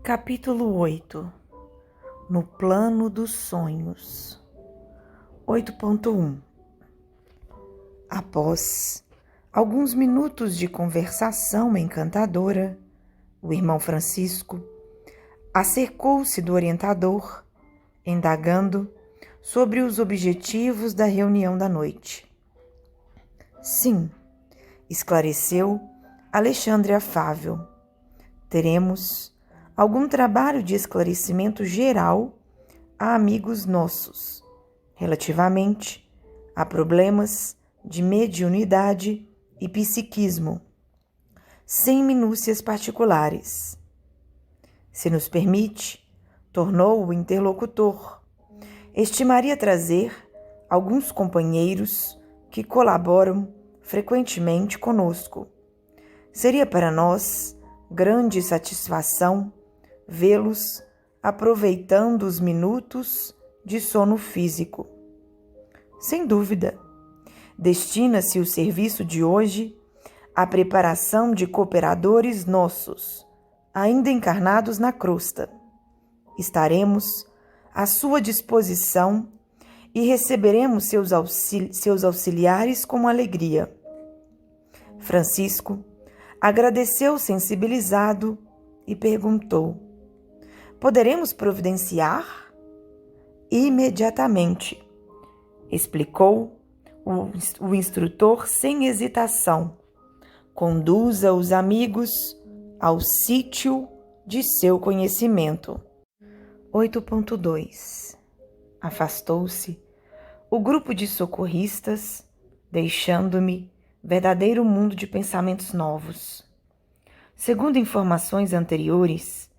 Capítulo 8. No plano dos sonhos. 8.1. Após alguns minutos de conversação encantadora, o irmão Francisco acercou-se do orientador, indagando sobre os objetivos da reunião da noite. Sim, esclareceu Alexandre afável. Teremos algum trabalho de esclarecimento geral a amigos nossos, relativamente a problemas de mediunidade e psiquismo, sem minúcias particulares. Se nos permite, tornou o interlocutor, estimaria trazer alguns companheiros que colaboram frequentemente conosco. Seria para nós grande satisfação vê-los aproveitando os minutos de sono físico. Sem dúvida, destina-se o serviço de hoje à preparação de cooperadores nossos, ainda encarnados na crosta. Estaremos à sua disposição e receberemos seus auxiliares com alegria. Francisco agradeceu sensibilizado e perguntou: poderemos providenciar? Imediatamente, explicou o instrutor sem hesitação. Conduza os amigos ao sítio de seu conhecimento. 8.2. Afastou-se o grupo de socorristas, deixando-me verdadeiro mundo de pensamentos novos. Segundo informações anteriores,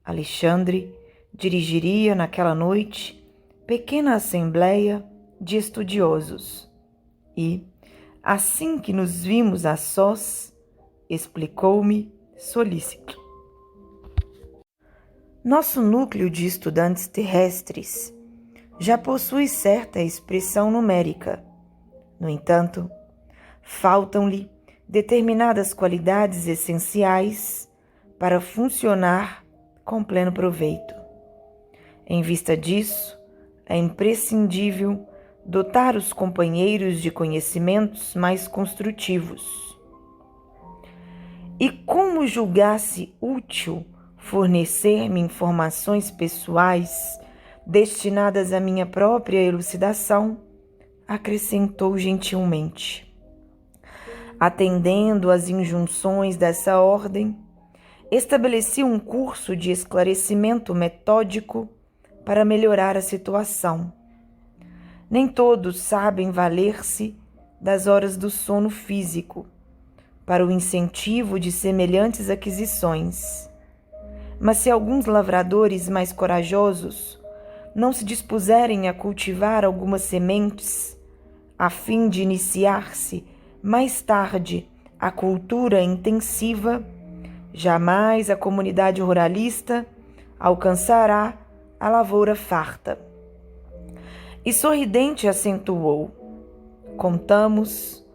Alexandre dirigiria naquela noite pequena assembleia de estudiosos e, assim que nos vimos a sós, explicou-me solícito. Nosso núcleo de estudantes terrestres já possui certa expressão numérica. No entanto, faltam-lhe determinadas qualidades essenciais para funcionar com pleno proveito. Em vista disso, é imprescindível dotar os companheiros de conhecimentos mais construtivos. E como julgasse útil fornecer-me informações pessoais destinadas à minha própria elucidação, acrescentou gentilmente. Atendendo às injunções dessa ordem, estabeleci um curso de esclarecimento metódico para melhorar a situação. Nem todos sabem valer-se das horas do sono físico para o incentivo de semelhantes aquisições. Mas se alguns lavradores mais corajosos não se dispuserem a cultivar algumas sementes, a fim de iniciar-se mais tarde a cultura intensiva, jamais a comunidade ruralista alcançará a lavoura farta. E sorridente acentuou: contamos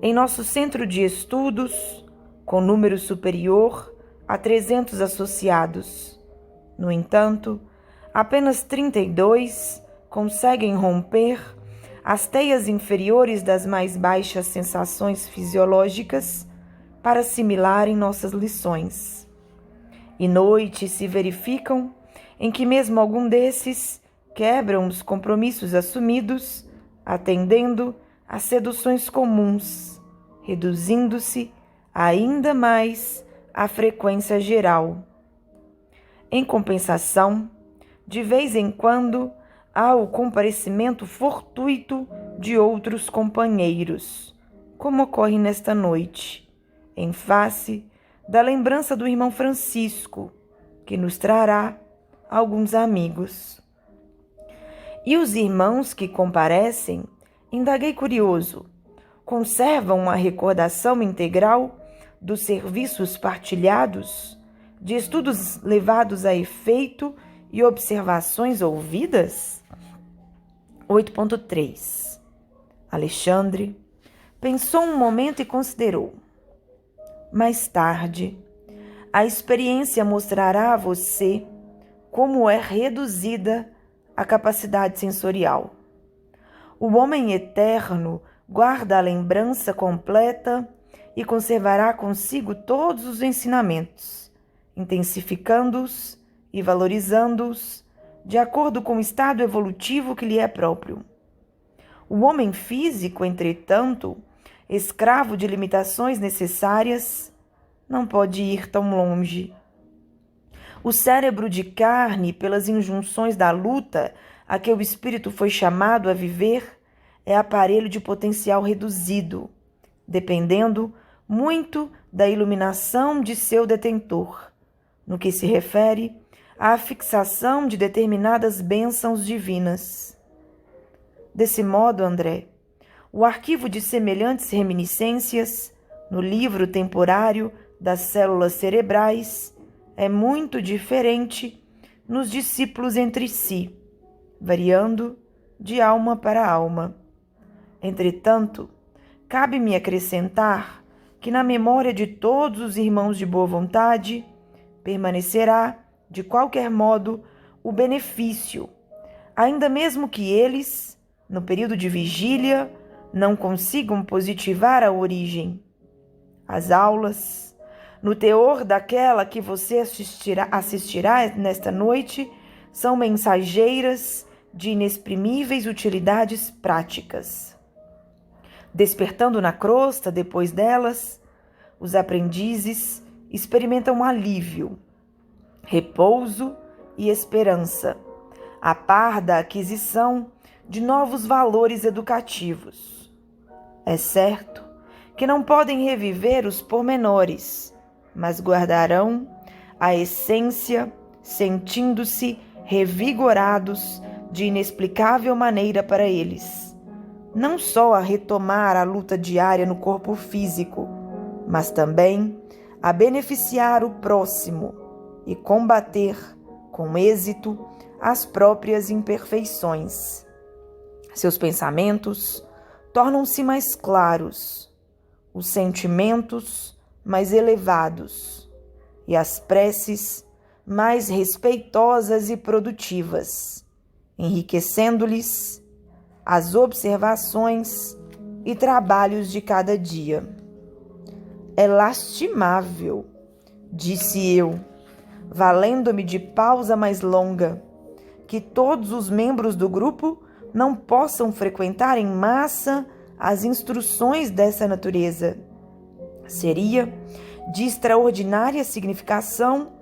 em nosso centro de estudos com número superior a 300 associados. No entanto, apenas 32 conseguem romper as teias inferiores das mais baixas sensações fisiológicas para assimilarem nossas lições. E noites se verificam em que mesmo algum desses quebram os compromissos assumidos, atendendo às seduções comuns, reduzindo-se ainda mais a frequência geral. Em compensação, de vez em quando, há o comparecimento fortuito de outros companheiros, como ocorre nesta noite, em face da lembrança do irmão Francisco, que nos trará alguns amigos. E os irmãos que comparecem, indaguei curioso, conservam a recordação integral dos serviços partilhados, de estudos levados a efeito e observações ouvidas? 8.3. Alexandre pensou um momento e considerou. Mais tarde, A experiência mostrará a você como é reduzida a capacidade sensorial. O homem eterno guarda a lembrança completa e conservará consigo todos os ensinamentos, intensificando-os e valorizando-os de acordo com o estado evolutivo que lhe é próprio. O homem físico, entretanto, escravo de limitações necessárias, não pode ir tão longe. O cérebro de carne, pelas injunções da luta a que o espírito foi chamado a viver, é aparelho de potencial reduzido, dependendo muito da iluminação de seu detentor, no que se refere à fixação de determinadas bênçãos divinas. Desse modo, André, o arquivo de semelhantes reminiscências, no livro temporário das células cerebrais, é muito diferente nos discípulos entre si, variando de alma para alma. Entretanto, cabe-me acrescentar que na memória de todos os irmãos de boa vontade permanecerá, de qualquer modo, o benefício, ainda mesmo que eles, no período de vigília, não consigam positivar a origem. As aulas, no teor daquela que você assistirá nesta noite, são mensageiras de inexprimíveis utilidades práticas. Despertando na crosta, depois delas, os aprendizes experimentam alívio, repouso e esperança, a par da aquisição de novos valores educativos. É certo que não podem reviver os pormenores, mas guardarão a essência, sentindo-se revigorados de inexplicável maneira para eles, não só a retomar a luta diária no corpo físico, mas também a beneficiar o próximo e combater com êxito as próprias imperfeições. Seus pensamentos tornam-se mais claros, os sentimentos mais elevados e as preces mais respeitosas e produtivas, enriquecendo-lhes as observações e trabalhos de cada dia. É lastimável, disse eu, valendo-me de pausa mais longa, que todos os membros do grupo não possam frequentar em massa as instruções dessa natureza. Seria de extraordinária significação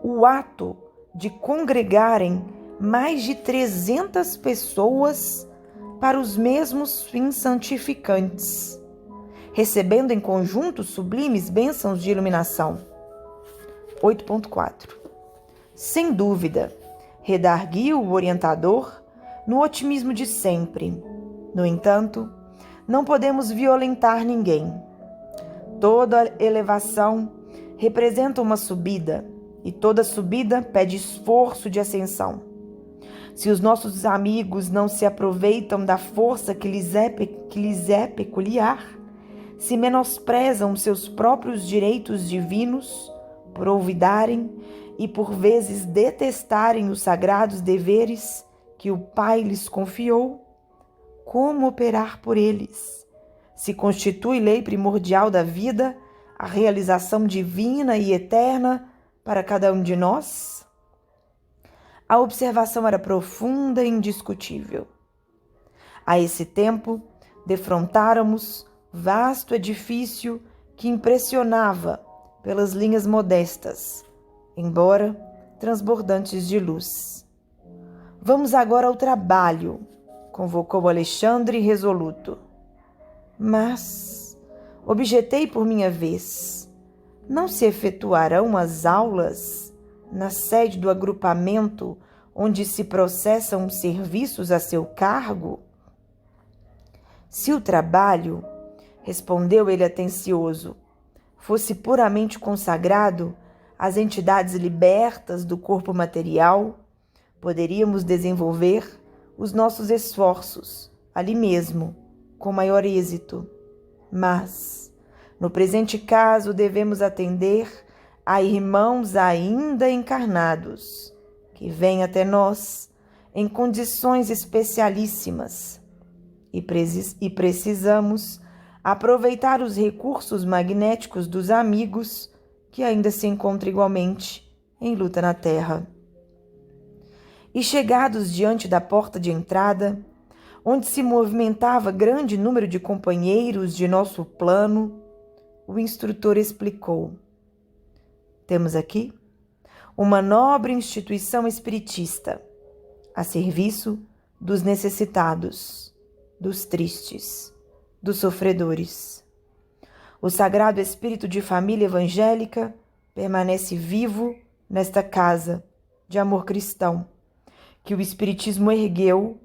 o ato de congregarem mais de 300 pessoas para os mesmos fins santificantes, recebendo em conjunto sublimes bênçãos de iluminação. 8.4. Sem dúvida, redarguiu o orientador no otimismo de sempre. No entanto, não podemos violentar ninguém. Toda elevação representa uma subida, e toda subida pede esforço de ascensão. Se os nossos amigos não se aproveitam da força que lhes é peculiar, se menosprezam seus próprios direitos divinos, por olvidarem e por vezes detestarem os sagrados deveres que o Pai lhes confiou, como operar por eles? Se constitui lei primordial da vida a realização divina e eterna para cada um de nós? A observação era profunda e indiscutível. A esse tempo, defrontáramos vasto edifício que impressionava pelas linhas modestas, embora transbordantes de luz. Vamos agora ao trabalho, convocou Alexandre resoluto. Mas, objetei por minha vez, não se efetuarão as aulas na sede do agrupamento onde se processam serviços a seu cargo? Se o trabalho, respondeu ele atencioso, fosse puramente consagrado às entidades libertas do corpo material, poderíamos desenvolver os nossos esforços ali mesmo, com maior êxito. Mas, no presente caso, devemos atender há irmãos ainda encarnados que vêm até nós em condições especialíssimas e precisamos aproveitar os recursos magnéticos dos amigos que ainda se encontram igualmente em luta na Terra. E chegados diante da porta de entrada, onde se movimentava grande número de companheiros de nosso plano, o instrutor explicou: temos aqui uma nobre instituição espiritista a serviço dos necessitados, dos tristes, dos sofredores. O Sagrado Espírito de Família Evangélica permanece vivo nesta casa de amor cristão, que o Espiritismo ergueu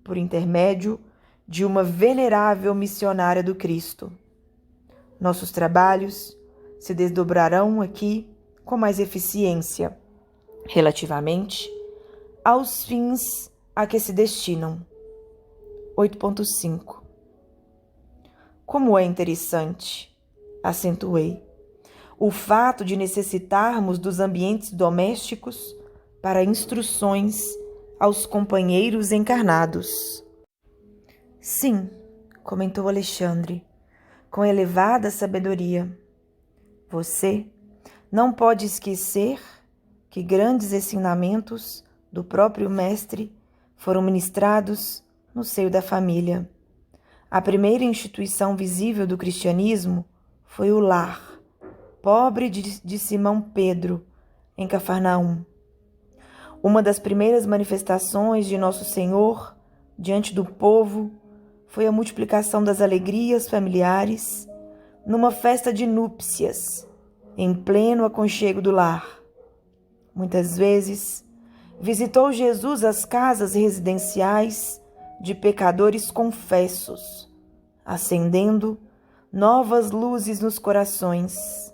por intermédio de uma venerável missionária do Cristo. Nossos trabalhos se desdobrarão aqui com mais eficiência, relativamente aos fins a que se destinam. 8.5 Como é interessante, acentuei, o fato de necessitarmos dos ambientes domésticos para instruções aos companheiros encarnados. Sim, comentou Alexandre, com elevada sabedoria. Você não pode esquecer que grandes ensinamentos do próprio Mestre foram ministrados no seio da família. A primeira instituição visível do cristianismo foi o lar, pobre de Simão Pedro, em Cafarnaum. Uma das primeiras manifestações de Nosso Senhor diante do povo foi a multiplicação das alegrias familiares numa festa de núpcias, em pleno aconchego do lar. Muitas vezes visitou Jesus as casas residenciais de pecadores confessos, acendendo novas luzes nos corações.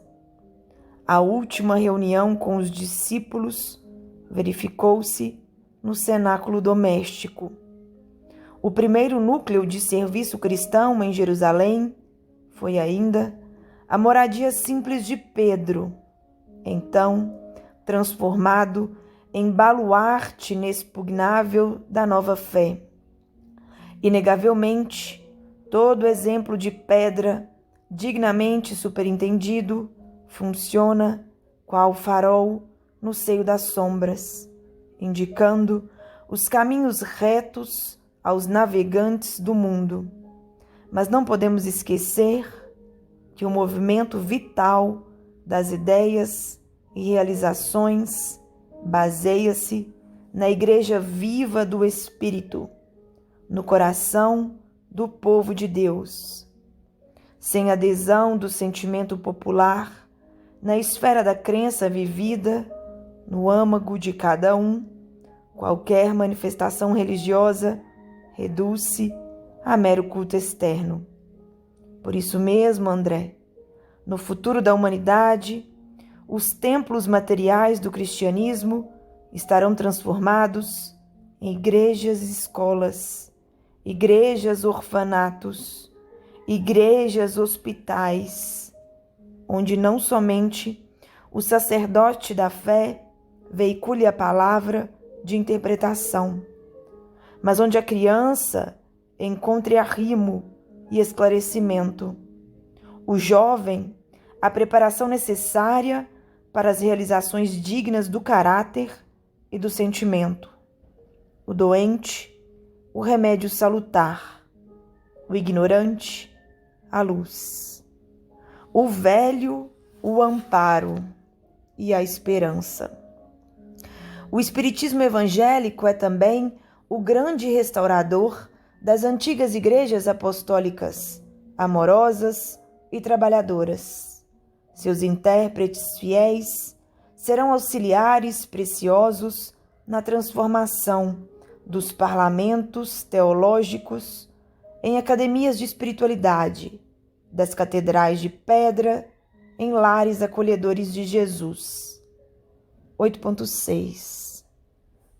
A última reunião com os discípulos verificou-se no cenáculo doméstico. O primeiro núcleo de serviço cristão em Jerusalém foi ainda a moradia simples de Pedro, então transformado em baluarte inexpugnável da nova fé. Inegavelmente, todo exemplo de pedra, dignamente superintendido, funciona qual farol no seio das sombras, indicando os caminhos retos aos navegantes do mundo. Mas não podemos esquecer que o movimento vital das ideias e realizações baseia-se na Igreja viva do Espírito, no coração do povo de Deus. Sem adesão do sentimento popular, na esfera da crença vivida, no âmago de cada um, qualquer manifestação religiosa reduz-se a mero culto externo. Por isso mesmo, André, no futuro da humanidade, os templos materiais do cristianismo estarão transformados em igrejas e escolas, igrejas orfanatos, igrejas hospitais, onde não somente o sacerdote da fé veicule a palavra de interpretação, mas onde a criança encontre arrimo e esclarecimento, o jovem a preparação necessária para as realizações dignas do caráter e do sentimento, o doente, o remédio salutar, o ignorante, a luz, o velho, o amparo e a esperança. O Espiritismo evangélico é também o grande restaurador das antigas igrejas apostólicas, amorosas e trabalhadoras. Seus intérpretes fiéis serão auxiliares preciosos na transformação dos parlamentos teológicos em academias de espiritualidade, das catedrais de pedra em lares acolhedores de Jesus. 8.6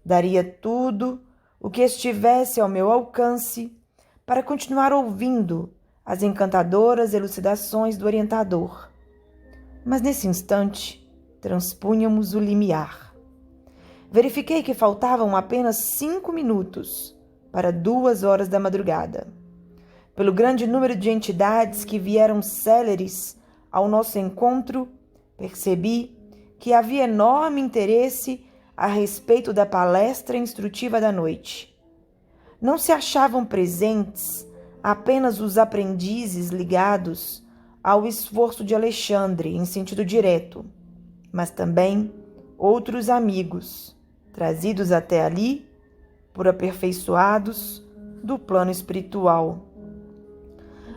Daria tudo o que estivesse ao meu alcance para continuar ouvindo as encantadoras elucidações do orientador. Mas nesse instante, transpunhamos o limiar. Verifiquei que faltavam apenas 5 minutos para 2 horas da madrugada. Pelo grande número de entidades que vieram céleres ao nosso encontro, percebi que havia enorme interesse a respeito da palestra instrutiva da noite. Não se achavam presentes apenas os aprendizes ligados ao esforço de Alexandre em sentido direto, mas também outros amigos, trazidos até ali por aperfeiçoados do plano espiritual.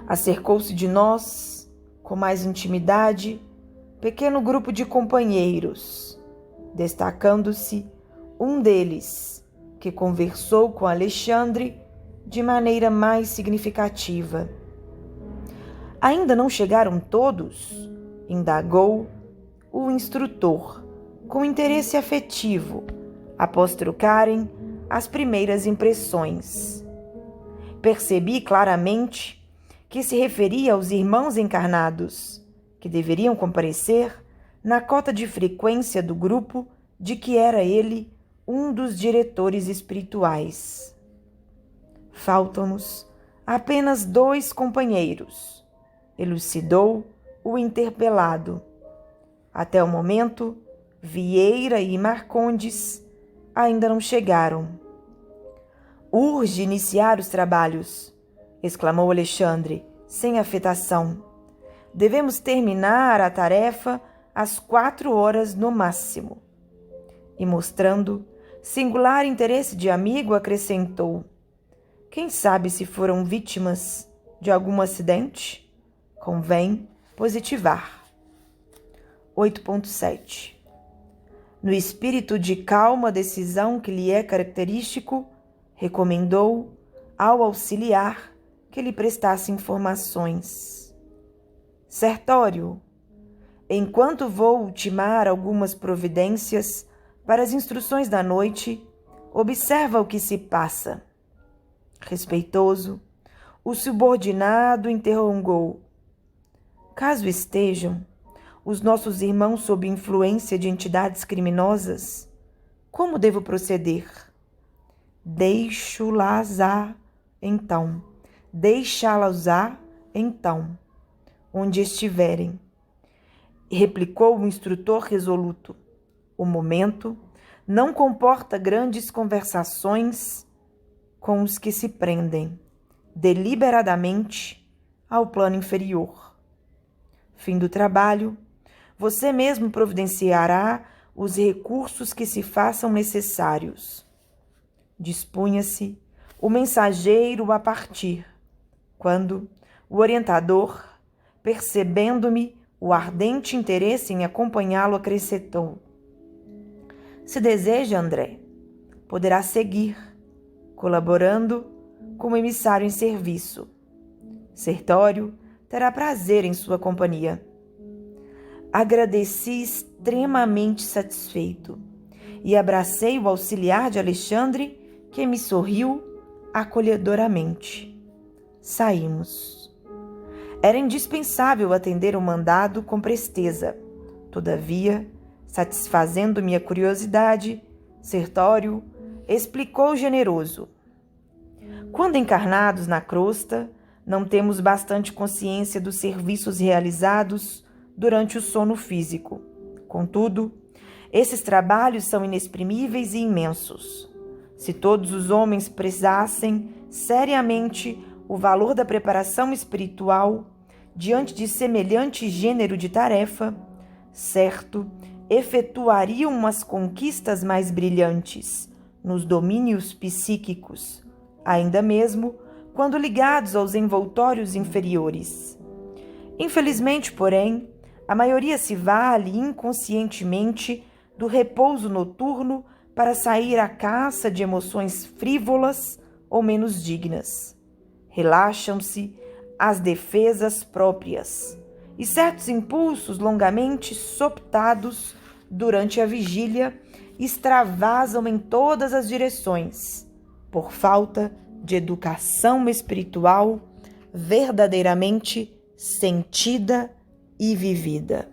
Acercou-se de nós, com mais intimidade, pequeno grupo de companheiros, destacando-se um deles, que conversou com Alexandre de maneira mais significativa. Ainda não chegaram todos? Indagou o instrutor, com interesse afetivo, após trocarem as primeiras impressões. Percebi claramente que se referia aos irmãos encarnados, que deveriam comparecer na cota de frequência do grupo de que era ele um dos diretores espirituais. Faltam-nos apenas 2 companheiros, elucidou o interpelado. Até o momento, Vieira e Marcondes ainda não chegaram. Urge iniciar os trabalhos, exclamou Alexandre, sem afetação. Devemos terminar a tarefa às 4 horas no máximo. E mostrando singular interesse de amigo, acrescentou: quem sabe se foram vítimas de algum acidente? Convém positivar. 8.7. No espírito de calma decisão que lhe é característico, recomendou ao auxiliar que lhe prestasse informações. Sertório, enquanto vou ultimar algumas providências para as instruções da noite, observa o que se passa. Respeitoso, o subordinado interrogou: caso estejam os nossos irmãos sob influência de entidades criminosas, como devo proceder? Deixá-las-á, então, onde estiverem, replicou o instrutor resoluto. O momento não comporta grandes conversações com os que se prendem deliberadamente ao plano inferior. Fim do trabalho, você mesmo providenciará os recursos que se façam necessários. Dispunha-se o mensageiro a partir, quando o orientador, percebendo-me o ardente interesse em acompanhá-lo, acrescentou: se deseja, André, poderá seguir, colaborando como emissário em serviço. Sertório terá prazer em sua companhia. Agradeci extremamente satisfeito e abracei o auxiliar de Alexandre, que me sorriu acolhedoramente. Saímos. Era indispensável atender o mandado com presteza. Todavia, satisfazendo minha curiosidade, Sertório explicou generoso: quando encarnados na crosta, não temos bastante consciência dos serviços realizados durante o sono físico. Contudo, esses trabalhos são inexprimíveis e imensos. Se todos os homens prezassem seriamente o valor da preparação espiritual diante de semelhante gênero de tarefa, certo, efetuariam umas conquistas mais brilhantes nos domínios psíquicos, ainda mesmo quando ligados aos envoltórios inferiores. Infelizmente, porém, a maioria se vale inconscientemente do repouso noturno para sair à caça de emoções frívolas ou menos dignas. Relaxam-se as defesas próprias e certos impulsos longamente soptados durante a vigília extravasam em todas as direções, por falta de educação espiritual verdadeiramente sentida e vivida.